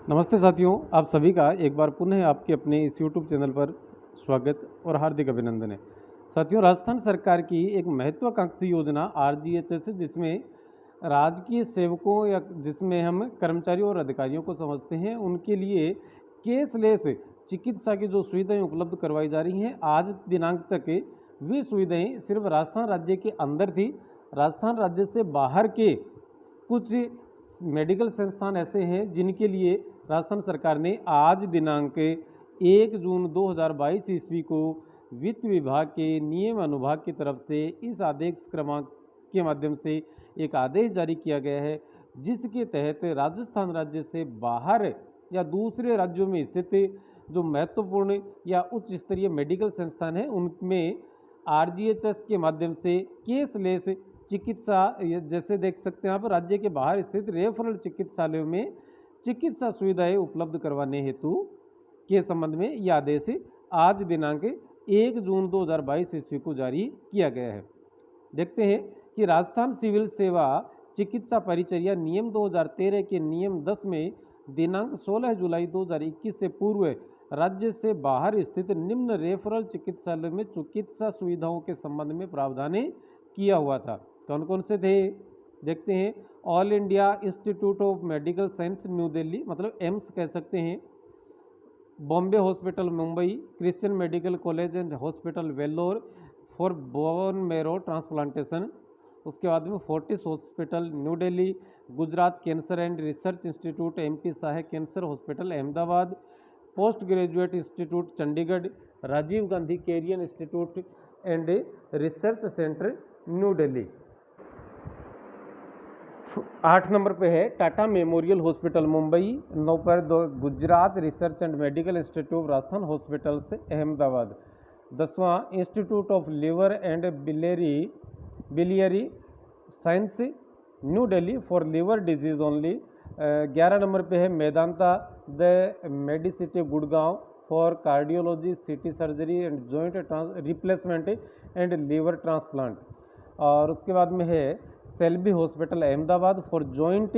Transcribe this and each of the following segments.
नमस्ते साथियों, आप सभी का एक बार पुनः आपके अपने इस यूट्यूब चैनल पर स्वागत और हार्दिक अभिनंदन है। साथियों, राजस्थान सरकार की एक महत्वाकांक्षी योजना आरजीएचएस है, जिसमें राजकीय सेवकों या जिसमें हम कर्मचारियों और अधिकारियों को समझते हैं, उनके लिए केसलेस चिकित्सा की जो सुविधाएं उपलब्ध करवाई जा रही हैं। आज दिनांक तक वे सुविधाएं सिर्फ राजस्थान राज्य के अंदर थी। राजस्थान राज्य से बाहर के कुछ मेडिकल संस्थान ऐसे हैं जिनके लिए राजस्थान सरकार ने आज दिनांक 1 जून 2022 ईस्वी को वित्त विभाग के नियम अनुभाग की तरफ से इस आदेश क्रमांक के माध्यम से एक आदेश जारी किया गया है, जिसके तहत राजस्थान राज्य से बाहर या दूसरे राज्यों में स्थित जो महत्वपूर्ण या उच्च स्तरीय मेडिकल संस्थान हैं, उनमें आरजीएचएस के माध्यम से केसलेस चिकित्सा, जैसे देख सकते हैं आप, राज्य के बाहर स्थित रेफरल चिकित्सालयों में चिकित्सा सुविधाएं उपलब्ध करवाने हेतु के संबंध में यह आदेश आज दिनांक 1 जून 2022 ईस्वी को जारी किया गया है। देखते हैं कि राजस्थान सिविल सेवा चिकित्सा परिचर्या नियम 2013 के नियम 10 में दिनांक 16 जुलाई 2021 से पूर्व राज्य से बाहर स्थित निम्न रेफरल चिकित्सालय में चिकित्सा सुविधाओं के संबंध में प्रावधान किया हुआ था। कौन कौन से थे, देखते हैं। All India institute of medical science new Delhi, मतलब एम्स कह सकते हैं। Bombay hospital Mumbai, Christian medical college and hospital Vellore for bone marrow transplantation. उसके बाद में Fortis hospital New Delhi, Gujarat cancer and research institute MP Shah cancer hospital Ahmedabad, post graduate institute Chandigarh, Rajiv Gandhi career institute and research centre New Delhi. 8 number पे है Tata memorial hospital Mumbai. 9 पर Gujarat research and medical institute Rajasthan hospital से अहमदाबाद। 10वां institute of liver and biliary science new Delhi for liver disease only. 11 number पे है Medanta the medicity Gurgaon for cardiology, city surgery and joint replacement and liver transplant. और उसके बाद में है Shalby hospital Ahmedabad for joint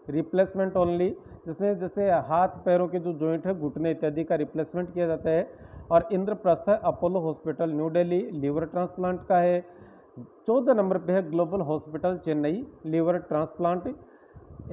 replacement only, जिसमें जैसे हाथ पैरों के जो जॉइंट है, घुटने इत्यादि का रिप्लेसमेंट किया जाता है। और Indraprastha Apollo hospital New Delhi liver transplant का है। 14 नंबर पे है global hospital Chennai liver transplant.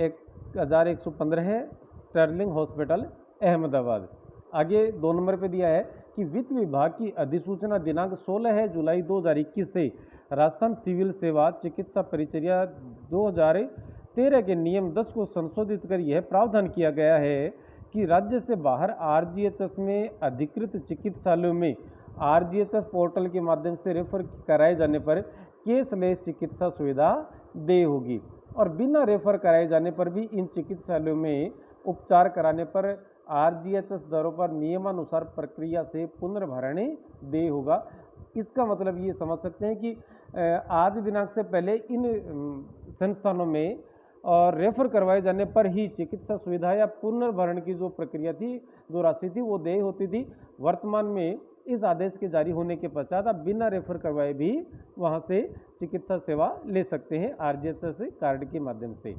1115 है स्टर्लिंग हॉस्पिटल अहमदाबाद। आगे 2 नंबर पे दिया है कि वित्त विभाग की अधिसूचना दिनांक 16 जुलाई 2021 से राजस्थान सिविल सेवा चिकित्सा परिचर्या 2013 के नियम 10 को संशोधित कर यह प्रावधान किया गया है कि राज्य से बाहर आरजीएचएस में अधिकृत चिकित्सालयों में आरजीएचएस पोर्टल के माध्यम से रेफर कराए जाने पर केसलेस चिकित्सा सुविधा दे होगी, और बिना रेफर कराए जाने पर भी इन चिकित्सालयों में उपचार कराने पर आरजीएचएस दरों पर नियमानुसार प्रक्रिया से पुनर्भरण दे होगा। इसका मतलब ये समझ सकते हैं कि आज दिनांक से पहले इन संस्थानों में और रेफर करवाए जाने पर ही चिकित्सा सुविधा या पुनर्भरण की जो प्रक्रिया थी, जो राशि थी, वो देय होती थी। वर्तमान में इस आदेश के जारी होने के पश्चात आप बिना रेफर करवाए भी वहां से चिकित्सा सेवा ले सकते हैं आरजीएचएस कार्ड के माध्यम से।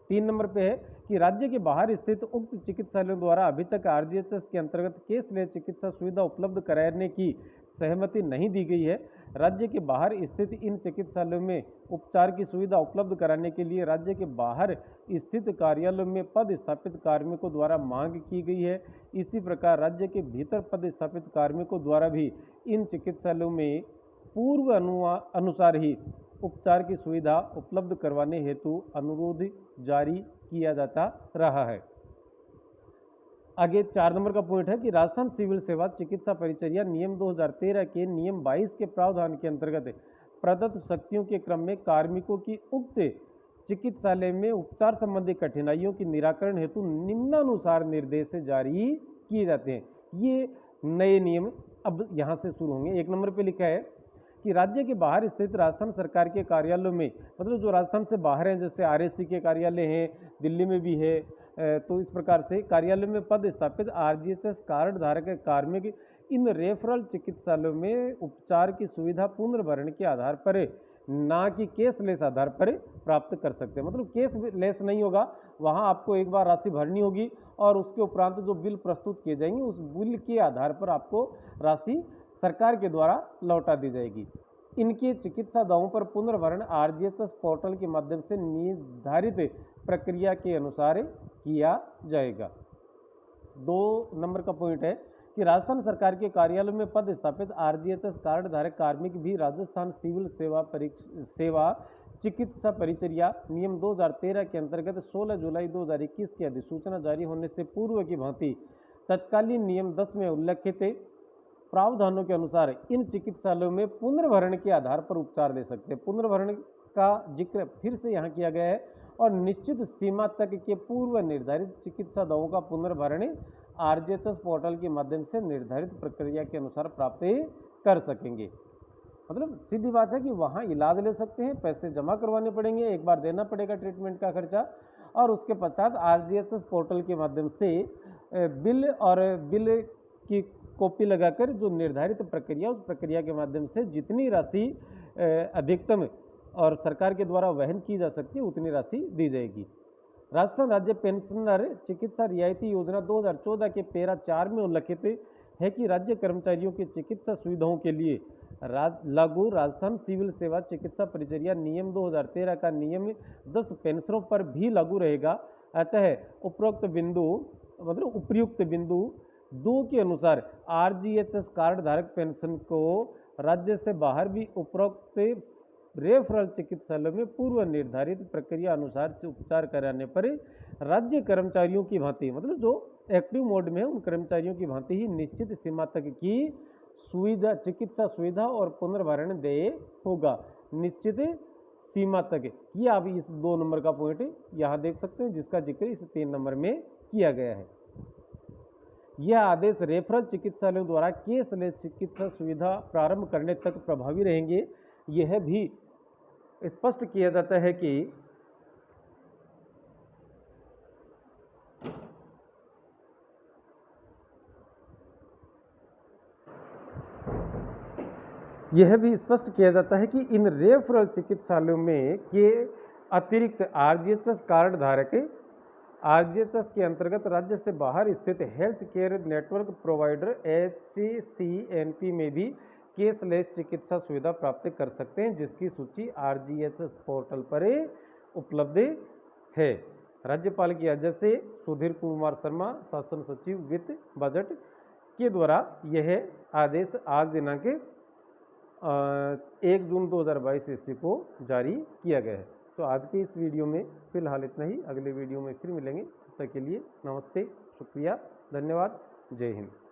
3 नंबर पे है कि राज्य के बाहर स्थित उक्त चिकित्सालयों द्वारा अभी तक आरजीएचएस के अंतर्गत केसलेस चिकित्सा सुविधा उपलब्ध कराने की सहमति नहीं दी गई है। राज्य के बाहर स्थित इन चिकित्सालयों में उपचार की सुविधा उपलब्ध कराने के लिए राज्य के बाहर स्थित कार्यालयों में पद स्थापित कार्मिकों द्वारा मांग की गई है। इसी प्रकार राज्य के भीतर पद स्थापित कार्मिकों द्वारा भी इन चिकित्सालयों में पूर्व अनुसार ही उपचार की सुविधा उपलब्ध करवाने हेतु अनुरोध जारी किया जाता रहा है। आगे 4 नंबर का पॉइंट है कि राजस्थान सिविल सेवा चिकित्सा परिचर्या नियम 2013 के नियम 22 के प्रावधान के अंतर्गत प्रदत्त शक्तियों के क्रम में कार्मिकों की उक्त चिकित्सालय में उपचार संबंधी कठिनाइयों की निराकरण हेतु निम्नानुसार निर्देश जारी किए जाते हैं। ये नए नियम अब यहाँ से शुरू होंगे। 1 नंबर पे लिखा है कि राज्य के बाहर स्थित राजस्थान सरकार के कार्यालयों में, मतलब जो राजस्थान से बाहर हैं, जैसे आरएससी के कार्यालय हैं, दिल्ली में भी है, तो इस प्रकार से कार्यालय में पद स्थापित आरजीएचएस कार्ड धारक कार्मिक इन रेफरल चिकित्सालयों में उपचार की सुविधा पुनर्भरण के आधार पर ना कि कैशलेस आधार पर प्राप्त कर सकते हैं। मतलब कैशलेस नहीं होगा, वहाँ आपको एक बार राशि भरनी होगी और उसके उपरांत जो बिल प्रस्तुत किए जाएंगे उस बिल के आधार पर आपको राशि सरकार के द्वारा लौटा दी जाएगी। इनके चिकित्सा दावों पर पुनर्भरण आरजीएचएस पोर्टल के माध्यम से निर्धारित प्रक्रिया के अनुसार किया जाएगा। 2 नंबर का पॉइंट है कि राजस्थान सरकार के कार्यालय में पद स्थापित आरजीएचएस कार्ड धारक कार्मिक भी राजस्थान सिविल सेवा चिकित्सा परिचर्या नियम 2013 के अंतर्गत 16 जुलाई 2021 की अधिसूचना जारी होने से पूर्व की भांति तत्कालीन नियम 10 में उल्लेखित प्रावधानों के अनुसार इन चिकित्सालयों में पुनर्भरण के आधार पर उपचार ले सकते हैं। पुनर्भरण का जिक्र फिर से यहाँ किया गया है और निश्चित सीमा तक के पूर्व निर्धारित चिकित्सा दावों का पुनर्भरण आरजीएचएस पोर्टल के माध्यम से निर्धारित प्रक्रिया के अनुसार प्राप्त कर सकेंगे। मतलब सीधी बात है कि वहाँ इलाज ले सकते हैं, पैसे जमा करवाने पड़ेंगे, एक बार देना पड़ेगा ट्रीटमेंट का खर्चा, और उसके पश्चात आरजीएचएस पोर्टल के माध्यम से बिल और बिल की कॉपी लगाकर जो निर्धारित प्रक्रिया उस प्रक्रिया के माध्यम से जितनी राशि अधिकतम और सरकार के द्वारा वहन की जा सकती है उतनी राशि दी जाएगी। राजस्थान राज्य पेंशनर चिकित्सा रियायती योजना 2014 के पैरा 4 में उल्लेखित है कि राज्य कर्मचारियों की चिकित्सा सुविधाओं के लिए लागू राजस्थान सिविल सेवा चिकित्सा परिचर्या नियम 2013 का नियम 10 पेंशनरों पर भी लागू रहेगा। अतः उपरोक्त बिंदु मतलब उपयुक्त बिंदु 2 के अनुसार आरजीएचएस कार्ड धारक पेंशन को राज्य से बाहर भी उपरोक्त रेफरल चिकित्सालय में पूर्व निर्धारित प्रक्रिया अनुसार उपचार कराने पर राज्य कर्मचारियों की भांति मतलब जो एक्टिव मोड में है उन कर्मचारियों की भांति ही निश्चित सीमा तक की सुविधा चिकित्सा सुविधा और पुनर्भरण देय होगा। निश्चित सीमा तक, ये आप इस 2 नंबर का पॉइंट यहाँ देख सकते हैं जिसका जिक्र इस 3 नंबर में किया गया है। यह आदेश रेफरल चिकित्सालयों द्वारा केसलेस चिकित्सा सुविधा प्रारंभ करने तक प्रभावी रहेंगे। यह भी स्पष्ट किया जाता है कि इन रेफरल चिकित्सालयों में के अतिरिक्त आरजीएचएस कार्ड धारक आरजीएचएस के अंतर्गत राज्य से बाहर स्थित health care network provider HCNP में भी केसलेस चिकित्सा सुविधा प्राप्त कर सकते हैं, जिसकी सूची आरजीएचएस पोर्टल पर उपलब्ध है। राज्यपाल की आज्ञा से सुधीर कुमार शर्मा शासन सचिव वित्त बजट के द्वारा यह आदेश आज दिनांक 1 जून 2022 ईस्वी को जारी किया गया है। तो आज के इस वीडियो में फिलहाल इतना ही, अगले वीडियो में फिर मिलेंगे। तब तक के लिए नमस्ते, शुक्रिया, धन्यवाद, जय हिंद।